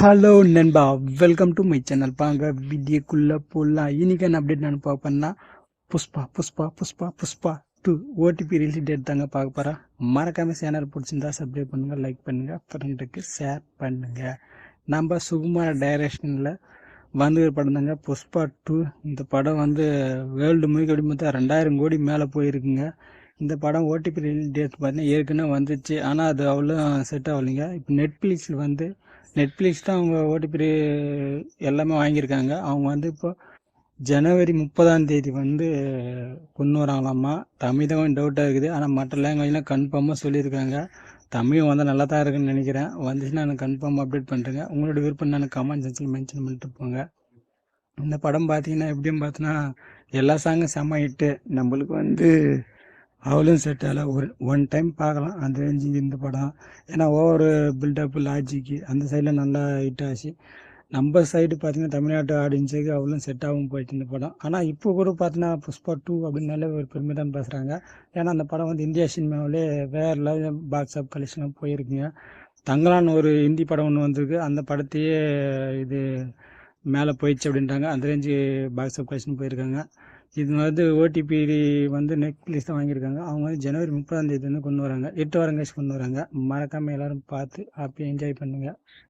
Hello நண்பா, welcome to my channel. பாங்க வீடியோக்குள்ளே போடலாம். இன்னைக்கான அப்டேட் நான் பார்ப்பேன்னா Pushpa Pushpa Pushpa Pushpa 2 OTT release date தாங்க பார்க்க போகிறேன். மறக்காமல் சேனல் பிடிச்சிருந்தா சப்ஸ்கிரைப் பண்ணுங்கள், லைக் பண்ணுங்கள், ஃப்ரெண்டுக்கு ஷேர் பண்ணுங்கள். நம்ம சுகுமார டைரக்ஷனில் வந்து படம் தாங்க புஷ்பா 2. இந்த படம் வந்து வேர்ல்டு மூவிக்கு அப்படி பார்த்தா 2000 கோடி மேலே போயிருக்குங்க. இந்த படம் ஓடிபி ரிலீஸ் டேட் பார்த்தீங்கன்னா ஏற்கனவே வந்துச்சு, ஆனால் அது அவ்வளோ செட் ஆகலைங்க. இப்போ நெட்ஃப்ளிக்ஸ் தான் அவங்க ஓடிபி எல்லாமே வாங்கியிருக்காங்க. அவங்க வந்து இப்போ ஜனவரி 30 வந்து கொண்டு வராங்களாமா. தமிழ் தான் கொஞ்சம் டவுட்டாக இருக்குது, ஆனால் மற்ற லாங்குவேஜ்லாம் கன்ஃபார்மாக சொல்லியிருக்காங்க. தமிழ் வந்தால் நல்லா தான் இருக்குன்னு நினைக்கிறேன். வந்துச்சுன்னா நான் கன்ஃபார்மாக அப்டேட் பண்ணுறேங்க. உங்களோட விருப்பம் நான் கமெண்ட் செக்ஷனில் மென்ஷன் பண்ணிட்டு போங்க. இந்த படம் பார்த்தீங்கன்னா எப்படின்னு பார்த்தோன்னா எல்லா சாங்கும் செம்ம ஹிட்டு. நம்மளுக்கு வந்து அவ்வளோ செட் ஆகலை. ஒன் டைம் பார்க்கலாம் அந்த ரேஞ்சுக்கு இந்த படம். ஏன்னா ஒவ்வொரு பில்டப்பு லாஜிக்கு அந்த சைடில் நல்லா ஹிட் ஆச்சு. நம்ம சைடு பார்த்தீங்கன்னா தமிழ்நாட்டு ஆடியன்ஸுக்கு அவ்வளோ செட் ஆகும் போயிடுச்சு இந்த படம். ஆனால் இப்போ கூட பார்த்தீங்கன்னா புஷ்பா 2 அப்படின்னாலே ஒரு பெருமை தான் பேசுகிறாங்க. ஏன்னா அந்த படம் வந்து இந்தியா சினிமாவிலே வேறு லெவல் பாக்ஸ் ஆஃப் கலெக்ஷனாக போயிருக்குங்க. தங்கலான்னு ஒரு ஹிந்தி படம் ஒன்று வந்திருக்கு, அந்த படத்தையே இது மேலே போயிடுச்சு அப்படின்றாங்க. அந்த ரேஞ்சு பாக்ஸ் ஆஃப் கலெக்ஷன் போயிருக்காங்க. இது வந்து ஓடிபி வந்து நெட்ஃப்ளிக்ஸ் தான் வாங்கியிருக்காங்க. அவங்க வந்து ஜனவரி 30 வந்து கொண்டு வராங்க. 8 வாரம் கழிச்சு கொண்டு வராங்க. மறக்காமல் எல்லோரும் பார்த்து ஹாப்பியாக என்ஜாய் பண்ணுங்கள்.